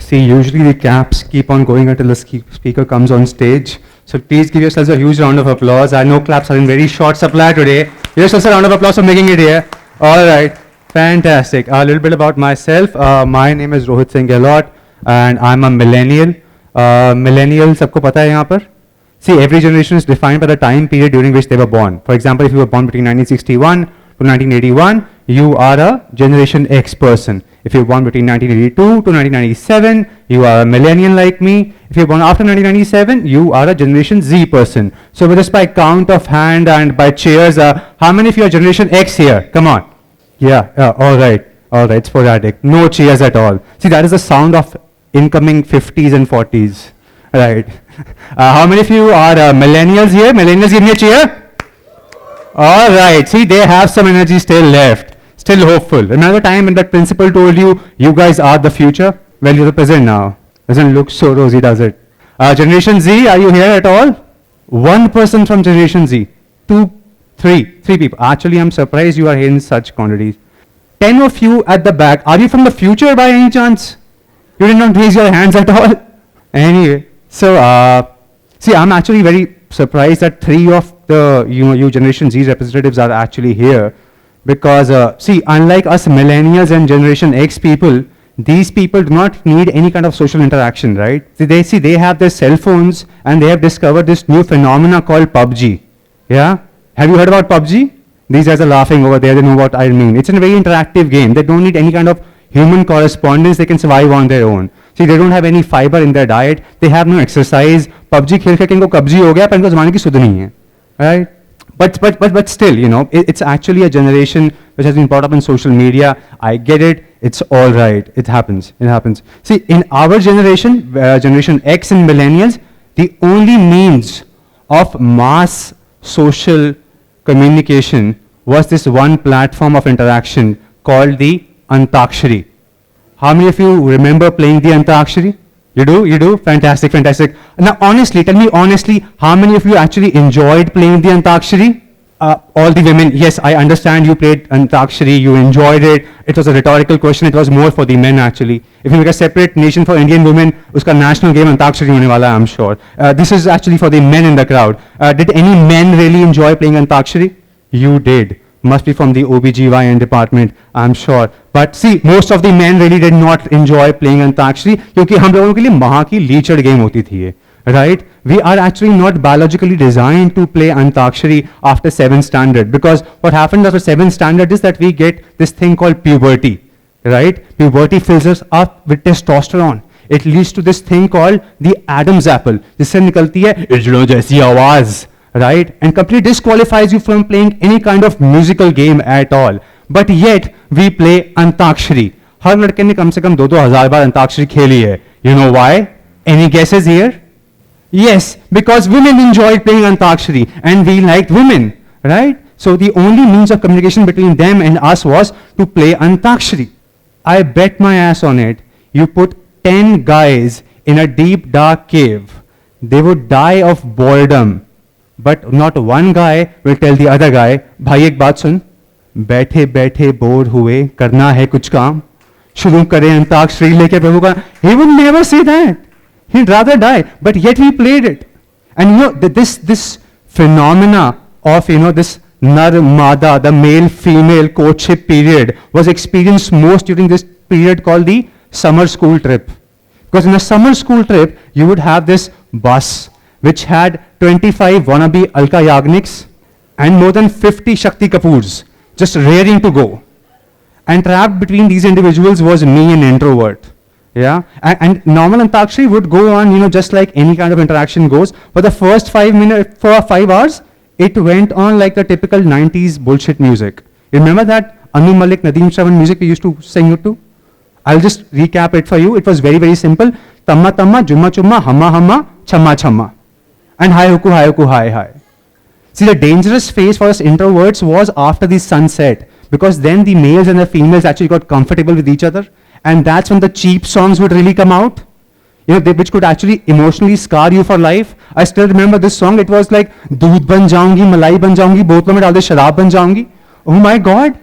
See, usually the caps keep on going until the speaker comes on stage. So please give yourselves a huge round of applause. I know claps are in very short supply today. Give yourselves a round of applause for making it here. All right, fantastic. A little bit about myself. My name is Rohit Singh Gehlot, and I'm a millennial. Millennial, सबको पता है यहाँ पर? See, every generation is defined by the time period during which they were born. For example, if you were born between 1961 to 1981, you are a Generation X person. If you were born between 1982 to 1997, you are a millennial like me. If you were born after 1997, you are a Generation Z person. So just by count of hand and by cheers, how many of you are Generation X here? Come on. Yeah, all right, sporadic. No cheers at all. See, that is the sound of incoming 50s and 40s. Right. How many of you are millennials here? Millennials, give me a cheer. All right. See, they have some energy still left. Still hopeful. Remember the time when that principal told you, you guys are the future? Well, you're the present now. Doesn't look so rosy, does it? Generation Z, are you here at all? One person from Generation Z. Three people. Actually, I'm surprised you are here in such quantities. 10 of you at the back. Are you from the future by any chance? You did not raise your hands at all? Anyway, so see, I'm actually very surprised that 3 of the you Generation Z representatives are actually here, because see, unlike us millennials and Generation X people, these people do not need any kind of social interaction, right? They have their cell phones and they have discovered this new phenomena called PUBG. Yeah, have you heard about PUBG? These guys are laughing over there. They know what I mean. It's a very interactive game. They don't need any kind of human correspondence. They can survive on their own. See, they don't have any fiber in their diet. They have no exercise. PUBG खेल के इनको कब्जी हो गया, पर इनको ज़माने की सुध नहीं है, right? But still, it's actually a generation which has been brought up in social media. I get it. It's all right. It happens. See, in our generation, Generation X and millennials, the only means of mass social communication was this one platform of interaction called the Antakshari. How many of you remember playing the Antakshari? You do? Fantastic. Now, honestly, tell me honestly, how many of you actually enjoyed playing the Antakshari? All the women, yes, I understand you played Antakshari, you enjoyed it. It was a rhetorical question, it was more for the men actually. If you make a separate nation for Indian women, uska national game Antakshari hone wala, I'm sure. This is actually for the men in the crowd. Did any men really enjoy playing Antakshari? You did. Must be from the OBGYN department, I'm sure. But see, most of the men really did not enjoy playing Antakshari, क्योंकि हम लोगों के लिए महा की लीचड़ game होती थी ये, right? We are actually not biologically designed to play Antakshari after 7th standard, because what happened after 7th standard is that we get this thing called puberty, right? Puberty fills us up with testosterone. It leads to this thing called the Adam's apple, जिससे निकलती है इजड़ों जैसी आवाज, right? And completely disqualifies you from playing any kind of musical game at all. But yet, we play Antakshari. हर लड़के ने कम से कम 2-2 हज़ार बार अंताक्षरी खेली है. You know why? Any guesses here? Yes, because women enjoyed playing Antakshari and we liked women, right? So the only means of communication between them and us was to play Antakshari. I bet my ass on it, you put 10 guys in a deep dark cave, they would die of boredom. But not one guy will tell the other guy, भाई एक बात सुन, बैठे बैठे bore हुए, करना है कुछ काम, शुरू करें अंताक्षरी लेके प्रभु का. He would never say that. He'd rather die. But yet we played it. And this phenomena of this Nar-Mada, the male-female courtship period, was experienced most during this period called the summer school trip. Because in a summer school trip, you would have this bus which had 25 wannabe Alka Yagniks and more than 50 Shakti Kapoors just raring to go. And trapped between these individuals was me, an introvert. Yeah, and normal Antakshari would go on, just like any kind of interaction goes. For the first 5 minutes, for 5 hours, it went on like the typical 90s bullshit music. Remember that Anu Malik, Nadeem Shravan music we used to sing it to? I'll just recap it for you. It was very, very simple. Tamma tamma, jumma chumma, hamma hamma, chamma chamma. And hi huku, hi hi. See, the dangerous phase for us introverts was after the sunset, because then the males and the females actually got comfortable with each other. And that's when the cheap songs would really come out, which could actually emotionally scar you for life. I still remember this song. It was like, "Doodh ban jaungi, malai ban jaungi, botlo mein dal de sharab ban jaungi." Oh my God!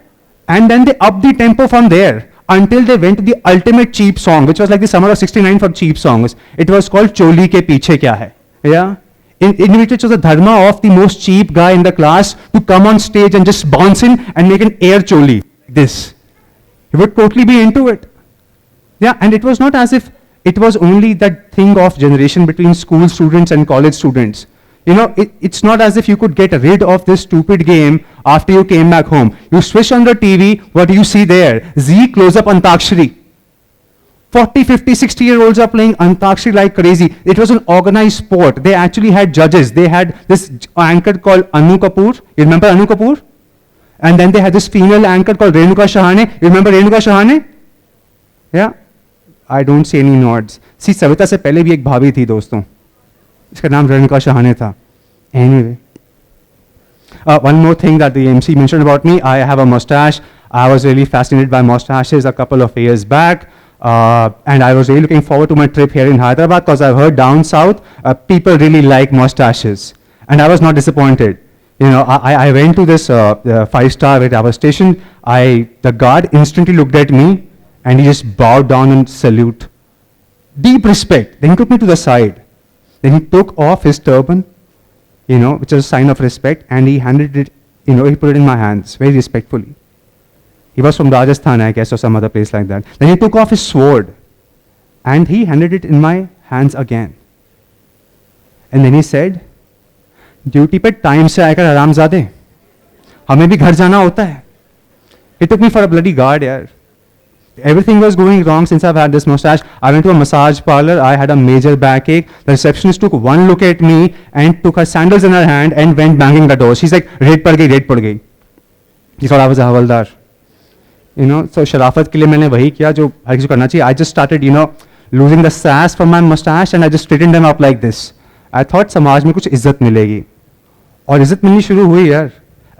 And then they upped the tempo from there. until they went to the ultimate cheap song, which was like the summer of 69 for cheap songs. It was called Choli Ke Piche Kya Hai. Yeah? In which it was the dharma of the most cheap guy in the class to come on stage and just bounce in and make an air choli. This. He would totally be into it. Yeah, and it was not as if it was only that thing of generation between school students and college students. You know, it's not as if you could get rid of this stupid game after you came back home. You switch on the TV, what do you see there? Z close-up Antakshari. 40, 50, 60-year-olds are playing Antakshari like crazy. It was an organized sport. They actually had judges. They had this anchor called Anu Kapoor. You remember Anu Kapoor? And then they had this female anchor called Renuka Shahane. You remember Renuka Shahane? Yeah? I don't see any nods. See, Savita से पहले भी एक भाभी थी दोस्तों. इसका नाम रेणुका शहाने था. Anyway. One more thing that the MC mentioned about me, I have a mustache. I was really fascinated by mustaches a couple of years back. And I was really looking forward to my trip here in Hyderabad because I've heard down south, people really like mustaches. And I was not disappointed. You know, I went to this 5-star at our station. The guard instantly looked at me and he just bowed down and salute. Deep respect. Then he took me to the side. Then he took off his turban, you know, which is a sign of respect, and he handed it, you know, he put it in my hands very respectfully. He was from Rajasthan, I guess, or some other place like that. Then he took off his sword and he handed it in my hands again. And then he said, duty पे time से आकर आरामजादे, हमें भी घर जाना होता है. It took me for a bloody guard, yaar. Everything was going wrong since I've had this mustache. I went to a massage parlor. I had a major backache. The receptionist took one look at me and took her sandals in her hand and went banging the door. She's like, raid pad gayi. He thought I was a havaldar. You know, so sharafat ke liye maine wahi kiya jo har kisi ko karna chahiye. I just started, you know, losing the sass from my mustache and I just straightened them up like this. I thought समाज में कुछ इज्जत मिलेगी. और इज्जत मिलनी शुरू हुई यार.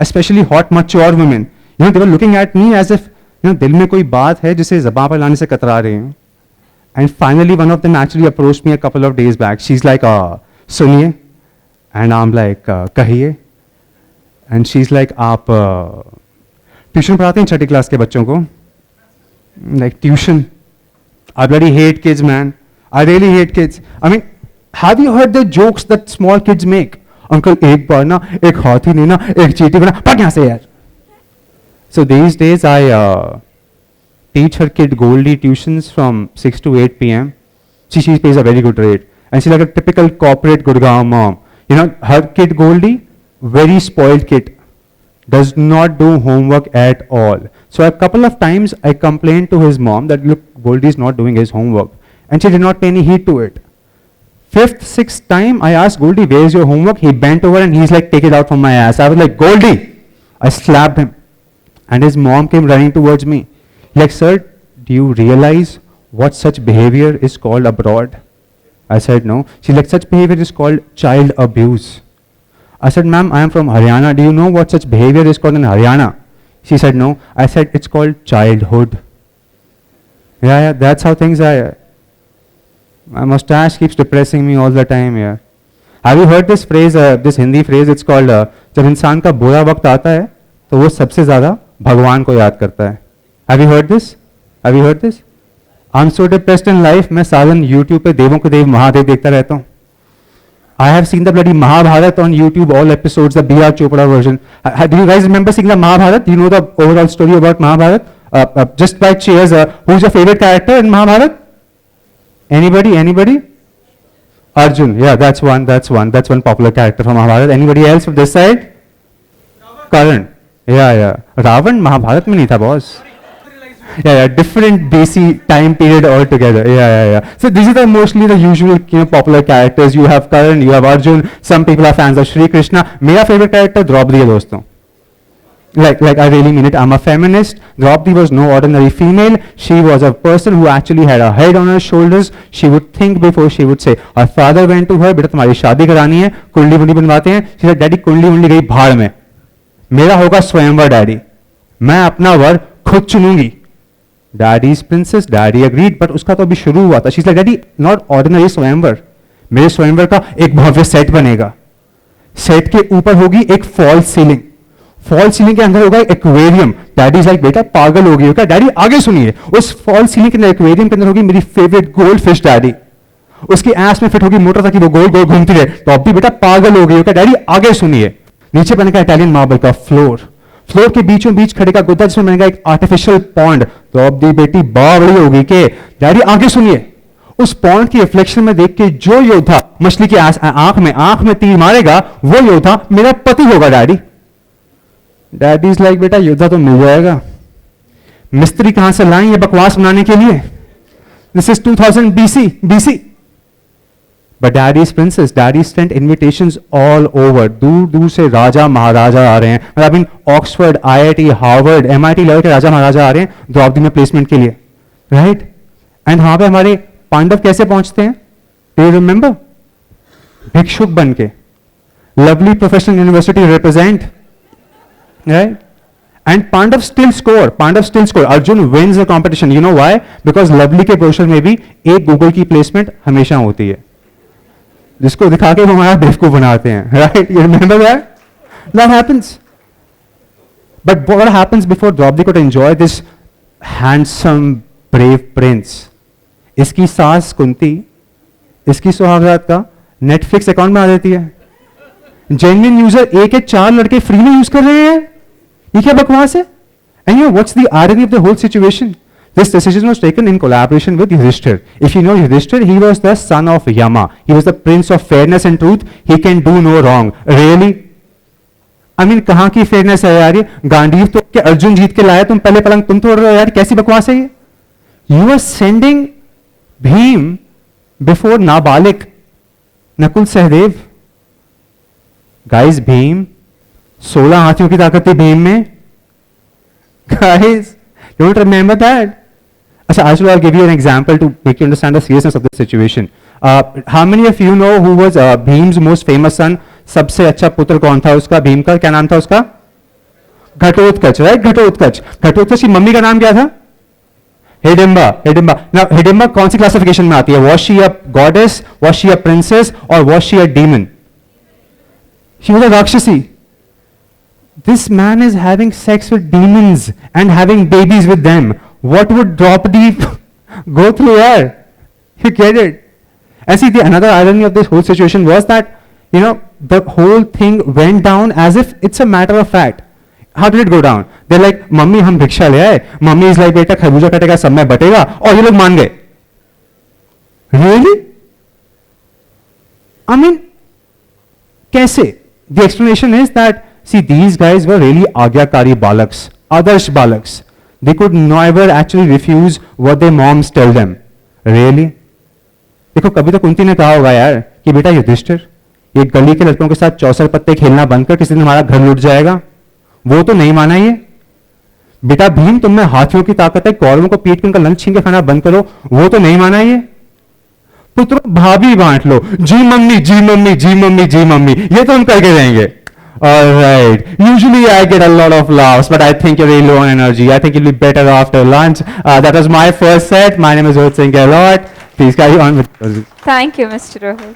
Especially hot mature women. You know, they were looking at me as if, you know, दिल में कोई बात है जिसे ज़बान पर लाने से कतरा रहे हैं. And finally one of them actually approached me a couple of days back. She's like, सुनिए. And I'm like, कहिए. And she's like, आप ट्यूशन पढ़ाते हैं छठी क्लास के बच्चों को? Like tuition. I bloody hate kids, man. I really hate kids. I mean, have you heard the jokes that small kids make? Uncle, एक बार ना एक हाथी ने ना एक चींटी बना भाग यहाँ से यार. So these days I teach her kid Goldie tuitions from 6 to 8 p.m. She pays a very good rate. And she's like a typical corporate Gurgaon mom. You know, her kid Goldie, very spoiled kid. Does not do homework at all. So a couple of times I complained to his mom that, look, Goldie is not doing his homework. And she did not pay any heed to it. 5th, 6th time I asked Goldie, where's your homework? He bent over and he's like, take it out from my ass. I was like, Goldie! I slapped him. And his mom came running towards me. Like, sir, do you realize what such behavior is called abroad? I said, no. She's like, such behavior is called child abuse. I said, ma'am, I am from Haryana. Do you know what such behavior is called in Haryana? She said, no. I said, it's called childhood. Yeah, that's how things are. My mustache keeps depressing me all the time, yeah. Have you heard this phrase, this Hindi phrase? It's called, जब इंसान का बुरा वक्त आता है, तो वो सबसे ज़्यादा भगवान को याद करता है. Have you heard this? Have you heard this? I'm so depressed in life. मैं साधन YouTube पे देवों के देव महादेव देखता रहता हूँ. I have seen the bloody Mahabharata on YouTube, all episodes, the B.R. Chopra version. Do you guys remember seeing the Mahabharata? Do you know the overall story about Mahabharata? Just by cheers, who's your favorite character in Mahabharata? Anybody? Arjun. Yeah, that's one popular character from Mahabharata. Anybody else from this side? Karan. Yeah. Ravan Mahabharata में नहीं था boss. Yeah, different BC time period altogether. Yeah. So these are mostly the usual, you know, popular characters. You have Karan, you have Arjun. Some people are fans of Shri Krishna. मेरा favorite character Draupadi है दोस्तों. Like I really mean it. I'm a feminist. Draupadi was no ordinary female. She was a person who actually had a head on her shoulders. She would think before she would say. Her father went to her, बेटा तुम्हारी शादी करानी है, कुंडली वुंडली बनवाते हैं. She said, daddy कुंडली वुंडली गई भाड़ में. मेरा होगा स्वयंवर डैडी. मैं अपना वर खुद चुनूंगी. Daddy's princess, daddy agreed, but उसका तो अभी शुरू हुआ था. She's like, daddy, not ordinary स्वयंवर. मेरे स्वयंवर का एक भव्य सेट बनेगा. सेट के ऊपर होगी एक फॉल्स सीलिंग. फॉल सीलिंग के अंदर होगा एक्वेरियम. डैडी इज लाइक बेटा पागल हो गई हो क्या? डैडी आगे सुनिए. उस फॉल सीलिंग के अंदर एक्वेरियम के अंदर होगी मेरी फेवरेट गोल्ड फिश डैडी. उसकी एस में फिट होगी मोटर ताकि वो गोल गोल घूमती रहे. तो अब भी बेटा पागल हो गई हो क्या? डैडी आगे सुनिए. नीचे बनेगा इटालियन मार्बल का फ्लोर. फ्लोर के बीचों बीच खड़े का गुद्दा जिसमें बनेगा एक आर्टिफिशियल पॉन्ड. तो अब भी बेटी बावड़ी होगी के डैडी आगे सुनिए. उस पॉन्ड की रिफ्लेक्शन में देख के जो योद्धा मछली की आंख में तीर मारेगा वो योद्धा मेरा पति होगा डैडी. डैडी इज लाइक बेटा योद्धा तो मिल जाएगा. मिस्त्री कहां से लाएं ये बकवास बनाने के लिए? This is 2000 BC. But daddy is princess. Daddy sent invitations all over. दूर दूर से राजा महाराजा आ रहे हैं. मतलब Oxford, IIT, Harvard, MIT level के राजा महाराजा आ रहे हैं द्रौपदी में प्लेसमेंट के लिए. राइट. एंड वहां पे हमारे पांडव कैसे पहुंचते हैं? Do you remember? भिक्षुक बन के. Lovely Professional University represent. Right. And Pandav still score. Arjun wins the competition. You know why? Because Lovely के ब्रोशर में भी एक गूगल की प्लेसमेंट हमेशा होती है जिसको दिखा के वो हमारा बेवकूफ बनाते हैं. Right. You remember that? That happens. But what happens before Draupadi could enjoy this handsome brave prince? इसकी सास कुंती इसकी सुहागरात का नेटफ्लिक्स अकाउंट बना देती है. जेन्युइन यूजर एक 4 लड़के फ्री में यूज कर रहे हैं. ये क्या बकवास है? And you know what's the irony of the whole situation? This decision was taken in collaboration with Yudhishthir. If you know Yudhishthir, he was the son of Yama. He was the prince of fairness and truth. He can do no wrong. Really? I mean, कहां की fairness है यार ये? गांडीव तो के अर्जुन जीत के लाया, तुम पहले पलंग तुम तोड़ रहे हो यार. कैसी बकवास है ये? You are sending Bhim before Nabalik, Nakul Sahdev. Guys, Bhim 16 हाथियों की ताकत थी भीम में. Guys, don't remember that? Achha, I'll give you an example to make you understand the seriousness of the situation. How many of you know who was Bhim's most famous son? सबसे अच्छा पुत्र कौन था उसका? भीम का क्या नाम था उसका? घटोत्कच. राइट. घटोत्कच की मम्मी का नाम क्या था? हिडिंबा. Now हिडिंबा कौन सी क्लासिफिकेशन में आती है? Was she a goddess? Was she a princess? Or was she a demon? She was a rakshasi. This man is having sex with demons and having babies with them. What would Draupadi go through here? You get it? And see, another irony of this whole situation was that, you know, the whole thing went down as if it's a matter of fact. How did it go down? They're like, mummy हम भिक्षा ले आए. Mummy is like, बेटा खरबूजा कटेगा सब में बटेगा. और ये लोग मान गए. Really? I mean, कैसे? The explanation is that, see, these guys were really आज्ञाकारी balaks, Adarsh balaks. They could never actually refuse what their moms tell them. Really? देखो कभी तो कुंती ने कहा होगा यार कि बेटा युधिष्ठिर, ये गली के लड़कों के साथ चौसर पत्ते खेलना बंद कर, किसी दिन हमारा घर लूट जाएगा. वो तो नहीं माना ये. बेटा भीम तुम में हाथियों की ताकत है, कौरवों को पीट के उनका लंच छीन के खाना बंद करो. वो तो नहीं माना ये. पुत्रों भाभी बांट लो. जी मम्मी जी मम्मी जी मम्मी जी मम्मी, ये तो हम करके रहेंगे. All right. Usually I get a lot of laughs, but I think you're really low on energy. I think you'll be better after lunch. That was my first set. My name is Rohit Singh Gehlot. Please carry on with. Thank you, Mr. Rohit.